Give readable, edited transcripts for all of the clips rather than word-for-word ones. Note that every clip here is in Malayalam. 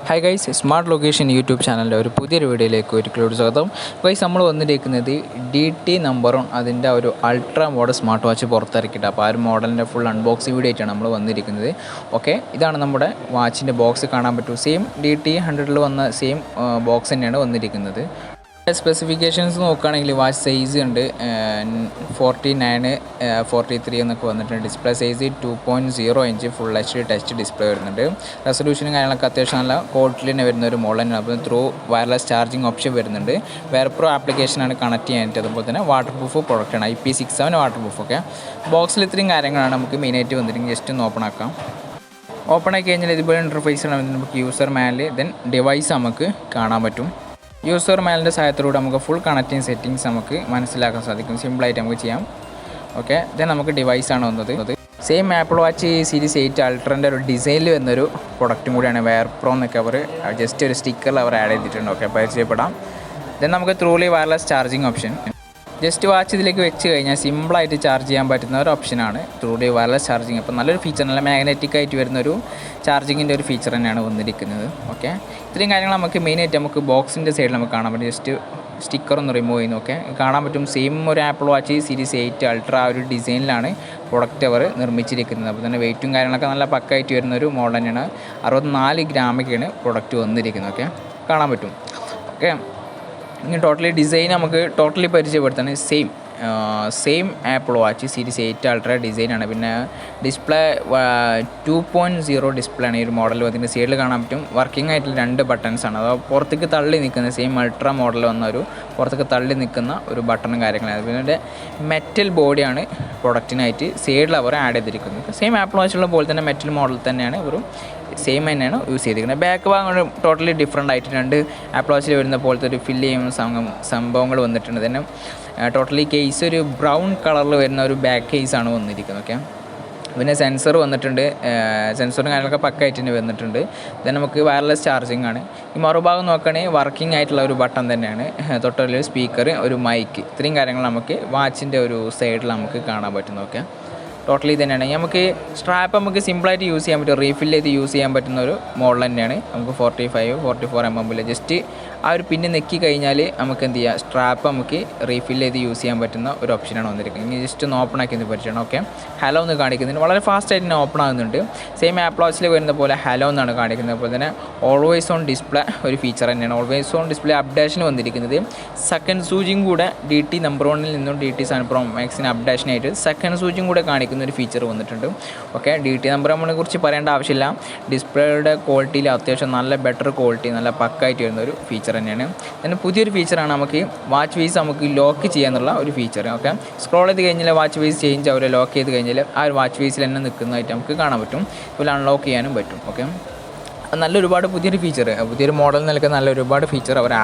Hi guys, smart location YouTube ചാനലിൻ്റെ ഒരു പുതിയൊരു വീഡിയോയിലേക്ക് ഒരിക്കലും സ്വാഗതം. ഗൈസ്, നമ്മൾ വന്നിരിക്കുന്നത് DT നമ്പറും അതിൻ്റെ ഒരു അൾട്രാ മോഡൽ സ്മാർട്ട് വാച്ച് പുറത്തിറക്കിയിട്ട്, അപ്പോൾ ആ ഒരു മോഡലിൻ്റെ ഫുൾ അൺബോക്സിംഗ് വീഡിയോ ആയിട്ടാണ് നമ്മൾ വന്നിരിക്കുന്നത്. ഓക്കെ, ഇതാണ് നമ്മുടെ വാച്ചിൻ്റെ ബോക്സ്. കാണാൻ പറ്റും, സെയിം DT100 വന്ന സെയിം ബോക്സ് തന്നെയാണ് വന്നിരിക്കുന്നത്. സ്പെസിഫിക്കേഷൻസ് നോക്കുകയാണെങ്കിൽ വാച്ച് സൈസ് ഉണ്ട് 49, 43 എന്നൊക്കെ വന്നിട്ടുണ്ട്. Display size 2.0 inch full HD touch display വരുന്നുണ്ട്. റെസൊല്യൂഷനും കാര്യങ്ങളൊക്കെ അത്യാവശ്യം നല്ല ക്വാളിറ്റിയിൽ തന്നെ വരുന്ന ഒരു മോഡലാണ്. അപ്പോൾ ത്രൂ വയർലെസ് ചാർജിങ് ഓപ്ഷൻ വരുന്നുണ്ട്. വേർപ്രോ ആപ്ലിക്കേഷനാണ് കണക്ട് ചെയ്യാനായിട്ട്. അതുപോലെ തന്നെ വാട്ടർ പ്രൂഫ് പ്രൊഡക്റ്റാണ്, IP67 വാട്ടർ പ്രൂഫ്. ഒക്കെ ബോക്സിൽ ഇത്രയും കാര്യങ്ങളാണ് നമുക്ക് മെയിനായിട്ട് വന്നിരിക്കുന്നത്. ജസ്റ്റ് ഒന്ന് ഓപ്പൺ ആക്കാം. ഓപ്പൺ ആക്കി കഴിഞ്ഞാൽ ഇതുപോലെ ഇൻ്റർഫേസാണ് നമുക്ക് യൂസർ മാനുവൽ, ദെൻ ഡിവൈസ് നമുക്ക് കാണാൻ പറ്റും. യൂസർ മാനുവലിൻ്റെ സഹായത്തിലൂടെ നമുക്ക് ഫുൾ കണക്റ്റിംഗ് സെറ്റിങ്സ് നമുക്ക് മനസ്സിലാക്കാൻ സാധിക്കും. സിമ്പിളായിട്ട് നമുക്ക് ചെയ്യാം. ഓക്കെ, ദെൻ നമുക്ക് ഡിവൈസാണ് വന്നത്. സെയിം ആപ്പിൾ വാച്ച് സീരീസ് 8 അൾട്രൻ്റെ ഒരു ഡിസൈനിൽ വരുന്നൊരു പ്രൊഡക്റ്റും കൂടിയാണ്. വെയർപ്രോ എന്നൊക്കെ അവർ ജസ്റ്റ് ഒരു സ്റ്റിക്കറിൽ അവർ ആഡ് ചെയ്തിട്ടുണ്ട്. ഓക്കെ, പരിചയപ്പെടാം. ദെൻ നമുക്ക് truly wireless charging option. Just watch ഇതിലേക്ക് വെച്ച് കഴിഞ്ഞാൽ സിമ്പിളായിട്ട് ചാർജ് ചെയ്യാൻ പറ്റുന്ന ഒരു ഓപ്ഷനാണ് ത്രൂലി വയർലെസ് ചാർജിങ്. അപ്പോൾ നല്ലൊരു ഫീച്ചർ, നല്ല മാഗ്നറ്റിക് ആയിട്ട് വരുന്നൊരു ചാർജിങ്ങിൻ്റെ ഒരു ഫീച്ചർ തന്നെയാണ് വന്നിരിക്കുന്നത്. ഓക്കെ, ഇത്രയും കാര്യങ്ങൾ നമുക്ക് മെയിനായിട്ട് നമുക്ക് ബോക്സിൻ്റെ സൈഡിൽ നമുക്ക് കാണാൻ പറ്റും. ജസ്റ്റ് സ്റ്റിക്കറൊന്ന് റിമൂവ് ചെയ്യുന്നു. ഓക്കെ, കാണാൻ പറ്റും സെയിം ഒരു ആപ്പിൾ വാച്ച് സീരീസ് 8 അൾട്ര ആ ഒരു ഡിസൈനിലാണ് പ്രൊഡക്റ്റ് അവർ നിർമ്മിച്ചിരിക്കുന്നത്. അപ്പോൾ തന്നെ വെയിറ്റും കാര്യങ്ങളൊക്കെ നല്ല പക്കായിട്ട് വരുന്നൊരു മോഡൽ തന്നെയാണ്. 64 ഗ്രാമൊക്കെയാണ് പ്രൊഡക്റ്റ് വന്നിരിക്കുന്നത്. ഓക്കെ, കാണാൻ പറ്റും. ഓക്കെ, ഇനി ടോട്ടലി ഡിസൈൻ നമുക്ക് ടോട്ടലി പരിചയപ്പെടുത്താണ്. Same Apple Watch series 8 ultra ഡിസൈനാണ്. പിന്നെ ഡിസ്പ്ലേ 2.0 ഡിസ്പ്ലേ ആണ് ഈ ഒരു മോഡൽ വന്നിട്ട്. സൈഡിൽ കാണാൻ പറ്റും വർക്കിംഗ് ആയിട്ടുള്ള 2 ബട്ടൺസാണ്. അത് പുറത്തേക്ക് തള്ളി നിൽക്കുന്ന സെയിം അൾട്ര മോഡൽ വന്ന ഒരു പുറത്തേക്ക് തള്ളി നിൽക്കുന്ന ഒരു ബട്ടണും കാര്യങ്ങളാണ്. പിന്നെ മെറ്റൽ ബോഡിയാണ് പ്രൊഡക്റ്റിനായിട്ട് സൈഡിൽ അവർ ആഡ് ചെയ്തിരിക്കുന്നത്. സെയിം ആപ്പിൾ വാച്ചുള്ള പോലെ തന്നെ മെറ്റൽ മോഡൽ തന്നെയാണ് ഒരു സെയിം തന്നെയാണ് യൂസ് ചെയ്തിരിക്കുന്നത്. ബാക്ക് ഭാഗം ടോട്ടലി ഡിഫറെൻ്റ് ആയിട്ട് 2 ആപ്പിൾ വാച്ചിൽ വരുന്ന പോലത്തെ ഒരു ഫില്ല് ചെയ്യുന്ന സംഭവങ്ങൾ വന്നിട്ടുണ്ട്. തന്നെ ടോട്ടലി കേസ് ഒരു ബ്രൗൺ കളറിൽ വരുന്ന ഒരു ബാക്ക് കേസാണ് വന്നിരിക്കുന്നത്. ഓക്കെ, പിന്നെ സെൻസർ വന്നിട്ടുണ്ട്. സെൻസറും കാര്യങ്ങളൊക്കെ പക്കായിട്ട് തന്നെ വന്നിട്ടുണ്ട്. then നമുക്ക് വയർലെസ് ചാർജിങ് ആണ്. ഈ മറുഭാഗം നോക്കുകയാണെങ്കിൽ വർക്കിംഗ് ആയിട്ടുള്ള ഒരു ബട്ടൺ തന്നെയാണ്. തൊട്ടൊരു സ്പീക്കർ, ഒരു മൈക്ക്, ഇത്രയും കാര്യങ്ങൾ നമുക്ക് വാച്ചിൻ്റെ ഒരു സൈഡിൽ നമുക്ക് കാണാൻ പറ്റുന്നു. ഓക്കെ, ടോട്ടലി തന്നെയാണ്. നമുക്ക് സ്ട്രാപ്പ് നമുക്ക് സിമ്പിളായിട്ട് യൂസ് ചെയ്യാൻ പറ്റും, റീഫിൽ ചെയ്ത് യൂസ് ചെയ്യാൻ പറ്റുന്ന ഒരു മോഡൽ തന്നെയാണ്. നമുക്ക് 44 mm ജസ്റ്റ് ആ ഒരു പിന്നെ നെക്കി കഴിഞ്ഞാൽ നമുക്ക് എന്ത് ചെയ്യുക, സ്ട്രാപ്പ് നമുക്ക് റീഫിൽ ചെയ്ത് യൂസ് ചെയ്യാൻ പറ്റുന്ന ഒരു ഓപ്ഷനാണ് വന്നിരിക്കുന്നത്. ഇനി ജസ്റ്റ് ഒന്ന് ഓപ്പൺ ആക്കി പറ്റുകയാണ്. ഓക്കെ, ഹലോ എന്ന് കാണിക്കുന്നതിന് വളരെ ഫാസ്റ്റായിട്ട് തന്നെ ഓപ്പൺ ആകുന്നുണ്ട്. സെയിം ആപ്പിൾ വാച്ചിൽ വരുന്ന പോലെ ഹലോ എന്നാണ് കാണിക്കുന്നത്. അതുപോലെ തന്നെ ഓൾവേസ് ഓൺ ഡിസ്പ്ലേ ഒരു ഫീച്ചർ തന്നെയാണ്. ഓൾവേസ് ഓൺ ഡിസ്പ്ലേ അപ്ഡേഷൻ വന്നിരിക്കുന്നത്. സെക്കൻഡ് സൂചിയും കൂടെ DT നമ്പർ 1 നിന്നും DT Pro Maxന് അപ്ഡേഷനായിട്ട് സെക്കൻഡ് സൂചിയും കൂടെ കാണിക്കുന്ന ഒരു ഫീച്ചർ വന്നിട്ടുണ്ട്. ഓക്കെ, DT നമ്പർ 1 കുറിച്ച് പറയേണ്ട ആവശ്യമില്ല. ഡിസ്പ്ലേയുടെ ക്വാളിറ്റിയിൽ അത്യാവശ്യം നല്ല ബെറ്റർ ക്വാളിറ്റി, നല്ല പക്കായിട്ട് വരുന്ന ഒരു ഫീച്ചർ തന്നെയാണ്. പിന്നെ പുതിയൊരു ഫീച്ചറാണ് നമുക്ക് വാച്ച് ഫേസ് നമുക്ക് ലോക്ക് ചെയ്യാന്നുള്ള ഒരു ഫീച്ചർ. ഓക്കെ, സ്ക്രോൾ ചെയ്ത് കഴിഞ്ഞാൽ വാച്ച് ഫേസ് ചേഞ്ച് അവർ ലോക്ക് ചെയ്ത് കഴിഞ്ഞാൽ ആ ഒരു വാച്ച് ഫേസിൽ തന്നെ നിൽക്കുന്നതായിട്ട് നമുക്ക് കാണാൻ പറ്റും. അതുപോലെ അൺലോക്ക് ചെയ്യാനും പറ്റും. ഓക്കെ, നല്ല ഒരുപാട് പുതിയൊരു ഫീച്ചർ, പുതിയൊരു മോഡൽ നിൽക്കുന്ന നല്ല ഒരുപാട് ഫീച്ചർ അവർ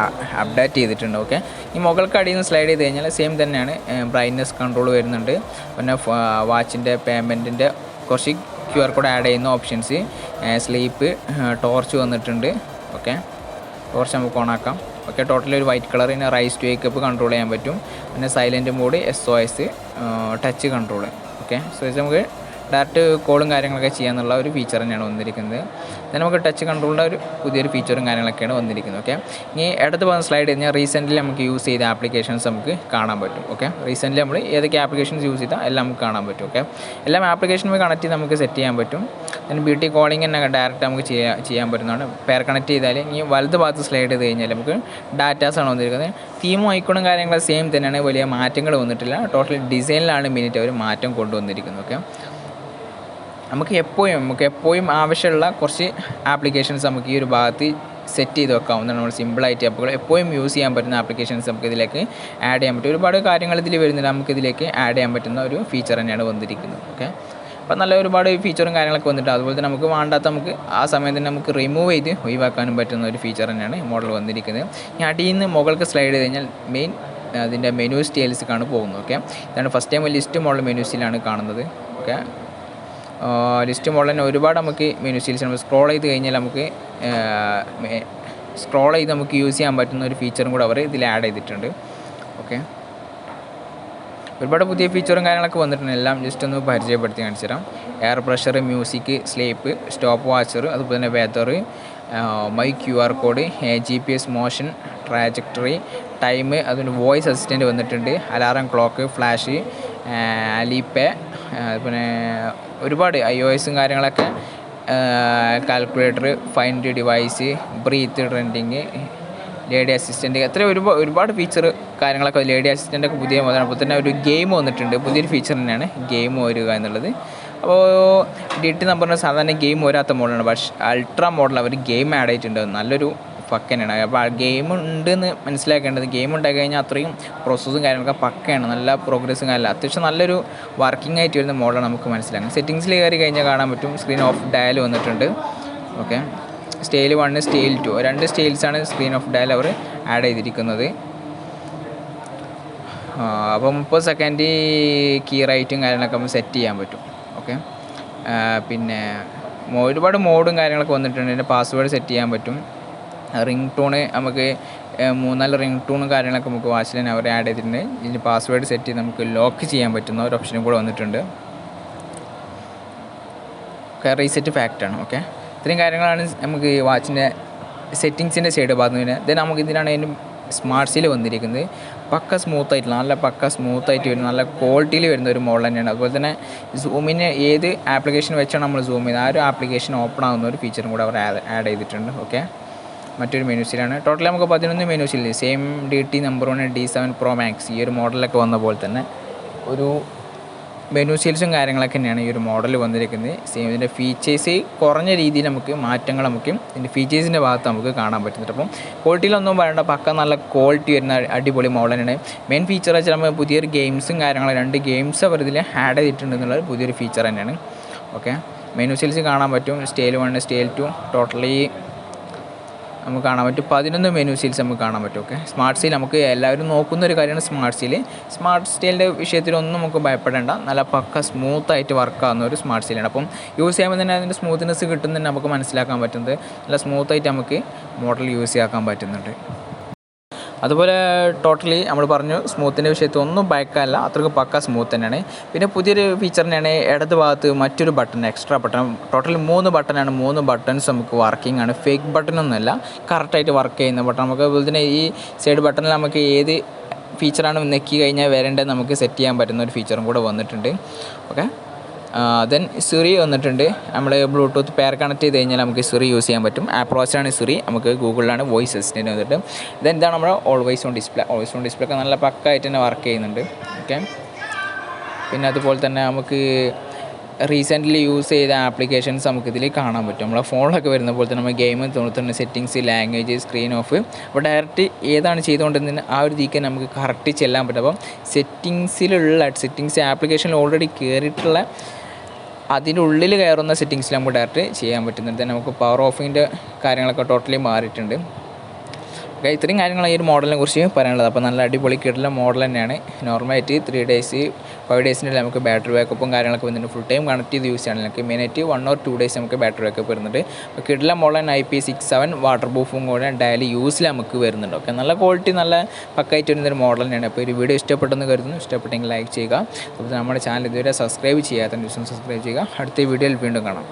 അപ്ഡേറ്റ് ചെയ്തിട്ടുണ്ട്. ഓക്കെ, ഈ മുകൾക്ക് അടിയിൽ നിന്ന് സ്ലൈഡ് ചെയ്ത് കഴിഞ്ഞാൽ സെയിം തന്നെയാണ്. ബ്രൈറ്റ്നസ് കൺട്രോൾ വരുന്നുണ്ട്. പിന്നെ വാച്ചിൻ്റെ പേയ്മെൻറ്റിൻ്റെ കുറച്ച് QR കോഡ് ആഡ് ചെയ്യുന്ന ഓപ്ഷൻസ്, സ്ലീപ്പ്, ടോർച്ച് വന്നിട്ടുണ്ട്. ഓക്കെ, ടോർച്ച് നമുക്ക് ഓണാക്കാം. ഓക്കെ, ടോട്ടലി ഒരു വൈറ്റ് കളർ. പിന്നെ റൈസ് ടു വേക്കപ്പ് കൺട്രോൾ ചെയ്യാൻ പറ്റും. പിന്നെ silent mode, SOS, touch control. Okay, so നമുക്ക് ഡയറക്റ്റ് കോളും കാര്യങ്ങളൊക്കെ ചെയ്യാന്നുള്ള ഒരു ഫീച്ചർ തന്നെയാണ് വന്നിരിക്കുന്നത്. then നമുക്ക് ടച്ച് കൺട്രോളിൻ്റെ ഒരു പുതിയൊരു ഫീച്ചറും കാര്യങ്ങളൊക്കെയാണ് വന്നിരിക്കുന്നത്. ഓക്കെ, ഇനി ഇടത്ത് പോകുന്ന സ്ലൈഡ് കഴിഞ്ഞാൽ റീസെൻ്റ്ലി നമുക്ക് യൂസ് ചെയ്ത ആപ്ലിക്കേഷൻസ് നമുക്ക് കാണാൻ പറ്റും. ഓക്കെ, റീസെൻ്റ്ലി നമ്മൾ ഏതൊക്കെ ആപ്ലിക്കേഷൻസ് യൂസ് ചെയ്താൽ എല്ലാം നമുക്ക് കാണാൻ പറ്റും. ഓക്കെ, എല്ലാം ആപ്ലിക്കേഷനുമായി കണക്ട് ചെയ്ത് നമുക്ക് സെറ്റ് ചെയ്യാൻ പറ്റും. then ബ്യൂട്ടി കോളിംഗ് തന്നെ ഡയറക്റ്റ് നമുക്ക് ചെയ്യാൻ പറ്റുന്നതാണ്. പെയർ കണക്ട് ചെയ്താൽ ഇനി വലത് ഭാഗത്ത് സ്ലൈഡ് ചെയ്ത് കഴിഞ്ഞാൽ നമുക്ക് ഡാറ്റാസാണ് വന്നിരിക്കുന്നത്. തീമും ഐക്കണും കാര്യങ്ങളും സെയിം തന്നെയാണ്, വലിയ മാറ്റങ്ങൾ വന്നിട്ടില്ല. ടോട്ടൽ ഡിസൈനിലാണ് മെയിനായിട്ട് അവർ മാറ്റം കൊണ്ടുവന്നിരിക്കുന്നത്. ഓക്കെ, നമുക്ക് എപ്പോഴും ആവശ്യമുള്ള കുറച്ച് ആപ്ലിക്കേഷൻസ് നമുക്ക് ഈ ഒരു ഭാഗത്ത് സെറ്റ് ചെയ്ത് വെക്കാവുന്നതാണ്. നമ്മൾ സിമ്പിളായിട്ട് എപ്പോഴും യൂസ് ചെയ്യാൻ പറ്റുന്ന ആപ്ലിക്കേഷൻസ് നമുക്ക് ഇതിലേക്ക് ആഡ് ചെയ്യാൻ പറ്റും. ഒരുപാട് കാര്യങ്ങൾ ഇതിൽ വരുന്നില്ല, നമുക്ക് ഇതിലേക്ക് ആഡ് ചെയ്യാൻ പറ്റുന്ന ഒരു ഫീച്ചർ തന്നെയാണ് വന്നിരിക്കുന്നത്. ഓക്കെ, അപ്പോൾ നല്ല ഒരുപാട് ഫീച്ചറും കാര്യങ്ങളൊക്കെ വന്നിട്ട് അതുപോലെ തന്നെ നമുക്ക് വേണ്ടാത്ത നമുക്ക് ആ സമയം തന്നെ നമുക്ക് റിമൂവ് ചെയ്ത് ഒഴിവാക്കാനും പറ്റുന്ന ഒരു ഫീച്ചർ തന്നെയാണ് മോഡൽ വന്നിരിക്കുന്നത്. ഈ അടിയിൽ നിന്ന് മുകൾക്ക് സ്ലൈഡ് ചെയ്ത് കഴിഞ്ഞാൽ മെയിൻ അതിൻ്റെ മെനു സ്റ്റൈൽസിലേക്കാണ് പോകുന്നത്. ഓക്കെ, ഇതാണ് first time list model menu സ്റ്റൈലാണ് കാണുന്നത്. ഓക്കെ, ലിസ്റ്റ് മോഡൽ തന്നെ ഒരുപാട് നമുക്ക് മെനു സ്റ്റൈൽസ് നമ്മൾ സ്ക്രോൾ ചെയ്ത് കഴിഞ്ഞാൽ നമുക്ക് യൂസ് ചെയ്യാൻ പറ്റുന്ന ഒരു ഫീച്ചറും കൂടെ അവർ ഇതിൽ ആഡ് ചെയ്തിട്ടുണ്ട്. ഓക്കെ, ഒരുപാട് പുതിയ ഫീച്ചറും കാര്യങ്ങളൊക്കെ വന്നിട്ടുണ്ട്. എല്ലാം ജസ്റ്റ് ഒന്ന് പരിചയപ്പെടുത്തി കാണിച്ചു തരാം. Air pressure, music, sleep, stop watcher, അതുപോലെ തന്നെ weather, my QR code, GPS motion, trajectory, time, അതിന് വോയിസ് അസിസ്റ്റൻറ്റ് വന്നിട്ടുണ്ട്, അലാറം ക്ലോക്ക്, ഫ്ലാഷ്, അലിപേ, പിന്നെ ഒരുപാട് iOSും കാര്യങ്ങളൊക്കെ, calculator, find device, breath trending, lady assistant, അത്ര ഒരുപാട് ഫീച്ചർ കാര്യങ്ങളൊക്കെ. ലേഡി അസിസ്റ്റൻ്റൊക്കെ പുതിയ മോഡലാണ്. അപ്പോൾ തന്നെ ഒരു ഗെയിം വന്നിട്ടുണ്ട്, പുതിയൊരു ഫീച്ചർ തന്നെയാണ് ഗെയിം വരിക എന്നുള്ളത്. അപ്പോൾ DT നമ്പറിന് സാധാരണ ഗെയിം വരാത്ത മോഡലാണ്, പക്ഷേ അൾട്രാ മോഡൽ അവർ ഗെയിം ആഡ് ചെയ്തിട്ടുണ്ട്. നല്ലൊരു പക്കയാണ്. അപ്പോൾ ആ ഗെയിം ഉണ്ടെന്ന് മനസ്സിലാക്കേണ്ടത്, ഗെയിം ഉണ്ടാക്കി കഴിഞ്ഞാൽ അത്രയും പ്രോസസ്സും കാര്യങ്ങളൊക്കെ പക്കയാണ്, നല്ല പ്രോഗ്രസ്സും കാര്യമില്ല, അത്യാവശ്യം നല്ലൊരു വർക്കിംഗ് ആയിട്ട് വരുന്ന മോഡലാണ് നമുക്ക് മനസ്സിലാക്കാം. സെറ്റിങ്സിൽ കയറി കഴിഞ്ഞാൽ കാണാൻ പറ്റും, സ്ക്രീൻ ഓഫ് ഡയൽ വന്നിട്ടുണ്ട്. ഓക്കെ, സ്റ്റൈൽ 1, സ്റ്റൈൽ 2, 2 സ്റ്റൈൽസാണ് സ്ക്രീൻ ഓഫ് ഡയൽ അവർ ആഡ് ചെയ്തിരിക്കുന്നത്. അപ്പോൾ 30 സെക്കൻഡ് കീ റൈറ്റും കാര്യങ്ങളൊക്കെ നമുക്ക് സെറ്റ് ചെയ്യാൻ പറ്റും. ഓക്കെ, പിന്നെ ഒരുപാട് മോഡും കാര്യങ്ങളൊക്കെ വന്നിട്ടുണ്ട്. ഇതിൻ്റെ പാസ്വേഡ് സെറ്റ് ചെയ്യാൻ പറ്റും. റിംഗ് ടോണ് നമുക്ക് 3-4 റിംഗ് ടൂണും കാര്യങ്ങളൊക്കെ നമുക്ക് വാച്ചിൽ തന്നെ അവർ ആഡ് ചെയ്തിട്ടുണ്ട്. ഇതിൻ്റെ പാസ്വേഡ് സെറ്റ് ചെയ്ത് നമുക്ക് ലോക്ക് ചെയ്യാൻ പറ്റുന്ന ഒരു ഓപ്ഷനും കൂടെ വന്നിട്ടുണ്ട്. Okay, reset ഫാക്റ്റാണ്. ഓക്കെ, ഇത്രയും കാര്യങ്ങളാണ് നമുക്ക് വാച്ചിൻ്റെ സെറ്റിങ്സിൻ്റെ സൈഡ് ഭാഗത്തുനിന്ന്. ദെൻ നമുക്ക് ഇതിനാണ് അതിന് സ്മാർട്ട് സീൽ വന്നിരിക്കുന്നത്. പക്ക സ്മൂത്തായിട്ട്, നല്ല പക്ക സ്മൂത്തായിട്ട് വരുന്ന, നല്ല ക്വാളിറ്റിയിൽ വരുന്ന ഒരു മോഡൽ തന്നെയാണ്. അതുപോലെ തന്നെ സൂമിന് ഏത് ആപ്ലിക്കേഷൻ വെച്ചാണ് നമ്മൾ സൂം ചെയ്യുന്നത്, ആ ഒരു ആപ്ലിക്കേഷൻ ഓപ്പൺ ആകുന്ന ഒരു ഫീച്ചറും കൂടെ അവർ ആഡ് ചെയ്തിട്ടുണ്ട്. ഓക്കെ, മറ്റൊരു മെനുസിലാണ്. ടോട്ടൽ നമുക്ക് 11 മെനുസിൽ same DT number 1 D7 Pro Max ഈ ഒരു മോഡലൊക്കെ വന്ന പോലെ തന്നെ ഒരു മെനു സീൽസും കാര്യങ്ങളൊക്കെ തന്നെയാണ് ഈ ഒരു മോഡൽ വന്നിരിക്കുന്നത്. സെയിം ഇതിൻ്റെ ഫീച്ചേഴ്സ് കുറഞ്ഞ രീതിയിൽ നമുക്ക് മാറ്റങ്ങൾ നമുക്ക് ഇതിൻ്റെ ഫീച്ചേഴ്സിൻ്റെ ഭാഗത്ത് നമുക്ക് കാണാൻ പറ്റുന്നുണ്ട്. അപ്പം ക്വാളിറ്റിയിലൊന്നും പറയേണ്ട, പക്ക നല്ല ക്വാളിറ്റി വരുന്ന അടിപൊളി മോഡൽ തന്നെയാണ്. മെയിൻ ഫീച്ചർ വെച്ചാൽ നമ്മൾ പുതിയൊരു ഗെയിംസും കാര്യങ്ങളും 2 ഗെയിംസ് അവർ ഇതിൽ ആഡ് ചെയ്തിട്ടുണ്ട് എന്നുള്ളത് പുതിയൊരു ഫീച്ചർ തന്നെയാണ്. ഓക്കെ, മെനു സീൽസ് കാണാൻ പറ്റും, സ്റ്റൈൽ 1, സ്റ്റൈൽ 2 ടോട്ടലി നമുക്ക് കാണാൻ പറ്റും. 11 മെനു സീൽസ് നമുക്ക് കാണാൻ പറ്റും. ഓക്കെ, സ്മാർട്ട് സീൽ നമുക്ക് എല്ലാവരും നോക്കുന്ന ഒരു കാര്യമാണ് സ്മാർട്ട് സീൽ. സ്മാർട്ട് സീലിൻ്റെ വിഷയത്തിലൊന്നും നമുക്ക് ഭയപ്പെടേണ്ട, നല്ല പക്ക സ്മൂത്തായിട്ട് വർക്കാകുന്ന ഒരു സ്മാർട്ട് സീലാണ്. അപ്പം യൂസ് ചെയ്യുമ്പോൾ തന്നെ അതിൻ്റെ സ്മൂത്ത്നെസ് കിട്ടുന്നതന്നെ നമുക്ക് മനസ്സിലാക്കാൻ പറ്റുന്നത്, നല്ല സ്മൂത്തായിട്ട് നമുക്ക് മോഡൽ യൂസ് ചെയ്യാൻ പറ്റുന്നുണ്ട്. അതുപോലെ ടോട്ടലി നമ്മൾ പറഞ്ഞു സ്മൂത്തിൻ്റെ വിഷയത്തിൽ ഒന്നും ഭയക്കാല്ല, അത്രയ്ക്ക് പക്ക സ്മൂത്ത് തന്നെയാണ്. പിന്നെ പുതിയൊരു ഫീച്ചർ തന്നെയാണ് ഇടത് ഭാഗത്ത് മറ്റൊരു button, extra button. Totally 3 ബട്ടനാണ്. 3 buttons നമുക്ക് വർക്കിംഗ് ആണ്, ഫേക്ക് ബട്ടണൊന്നുമല്ല, കറക്റ്റായിട്ട് വർക്ക് ചെയ്യുന്ന ബട്ടൺ. നമുക്ക് അതുപോലെ തന്നെ ഈ സൈഡ് ബട്ടണിൽ നമുക്ക് ഏത് ഫീച്ചറാണ് നെക്കി കഴിഞ്ഞാൽ വരേണ്ടത് നമുക്ക് സെറ്റ് ചെയ്യാൻ പറ്റുന്ന ഒരു ഫീച്ചറും കൂടെ വന്നിട്ടുണ്ട്. ഓക്കെ, ദെൻ സിറി വന്നിട്ടുണ്ട്. നമ്മൾ ബ്ലൂടൂത്ത് പെയർ കണക്ട് ചെയ്ത് കഴിഞ്ഞാൽ നമുക്ക് സിറി യൂസ് ചെയ്യാൻ പറ്റും. ആപ്പിൾ വാച്ചിലാണ് സിറി, നമുക്ക് ഗൂഗിളിലാണ് വോയിസ് അസിസ്റ്റൻറ്റ് വന്നിട്ട്. ദെൻ ഇതാണ് നമ്മുടെ always on display. Always on display ഒക്കെ നല്ല പക്കായിട്ട് തന്നെ വർക്ക് ചെയ്യുന്നുണ്ട്. ഓക്കെ, പിന്നെ അതുപോലെ തന്നെ നമുക്ക് റീസെൻ്റ്ലി യൂസ് ചെയ്ത ആപ്ലിക്കേഷൻസ് നമുക്കിതിൽ കാണാൻ പറ്റും. നമ്മളെ ഫോണിലൊക്കെ വരുന്ന പോലെ തന്നെ നമ്മൾ ഗെയിം തോന്നുന്ന സെറ്റിങ്സ്, ലാംഗ്വേജ്, സ്ക്രീൻ ഓഫ്, അപ്പോൾ ഡയറക്റ്റ് ഏതാണ് ചെയ്തുകൊണ്ടിരുന്നത് ആ ഒരു രീതിക്ക് നമുക്ക് കറക്റ്റ് ചെല്ലാൻ പറ്റും. അപ്പം സെറ്റിങ്സ് ആപ്ലിക്കേഷനിൽ ഓൾറെഡി കയറിയിട്ടുള്ള അതിൻ്റെ ഉള്ളിൽ കയറുന്ന സെറ്റിങ്സിൽ നമുക്ക് ഡയറക്റ്റ് ചെയ്യാൻ പറ്റുന്നുണ്ട്. നമുക്ക് പവർ ഓഫിൻ്റെ കാര്യങ്ങളൊക്കെ ടോട്ടലി മാറിയിട്ടുണ്ട്. ഓക്കെ, ഇത്രയും കാര്യങ്ങളാണ് ഈ ഒരു മോഡലിനെ കുറിച്ച് പറയാനുള്ളത്. അപ്പോൾ നല്ല അടിപൊളി കിട്ടുന്ന മോഡൽ തന്നെയാണ്. നോർമലായിട്ട് 3 ഡേയ്സ് 5 ഡേയ്സിൻ്റെ നമുക്ക് ബാറ്ററി ബാക്കപ്പും കാര്യങ്ങളൊക്കെ വരുന്നുണ്ട്. ഫുൾ ടൈം കണക്ട് ചെയ്ത് യൂസ് ചെയ്യണം. നമുക്ക് മെയിനായിട്ട് 1 or 2 ഡേയ്സ് നമുക്ക് ബാറ്ററി ബാക്കപ്പ് വരുന്നുണ്ട്. അപ്പോൾ കിട്ടുന്ന മോഡൽ IP67 വാട്ടർ പ്രൂഫും കൂടെ ഡെയിലി യൂസിൽ നമുക്ക് വരുന്നുണ്ട്. ഓക്കെ, നല്ല ക്വാളിറ്റി, നല്ല പക്കായിട്ട് വരുന്നൊരു മോഡൽ തന്നെയാണ്. അപ്പോൾ ഒരു വീഡിയോ ഇഷ്ടപ്പെട്ടെന്ന് കരുതുന്നു. ഇഷ്ടപ്പെട്ടെങ്കിൽ ലൈക്ക് ചെയ്യുക. അപ്പോൾ നമ്മുടെ ചാനൽ ഇതുവരെ സബ്സ്ക്രൈബ് ചെയ്യാത്ത ദിവസം സബ്സ്ക്രൈബ് ചെയ്യുക. അടുത്ത വീഡിയോയിൽ വീണ്ടും കാണാം.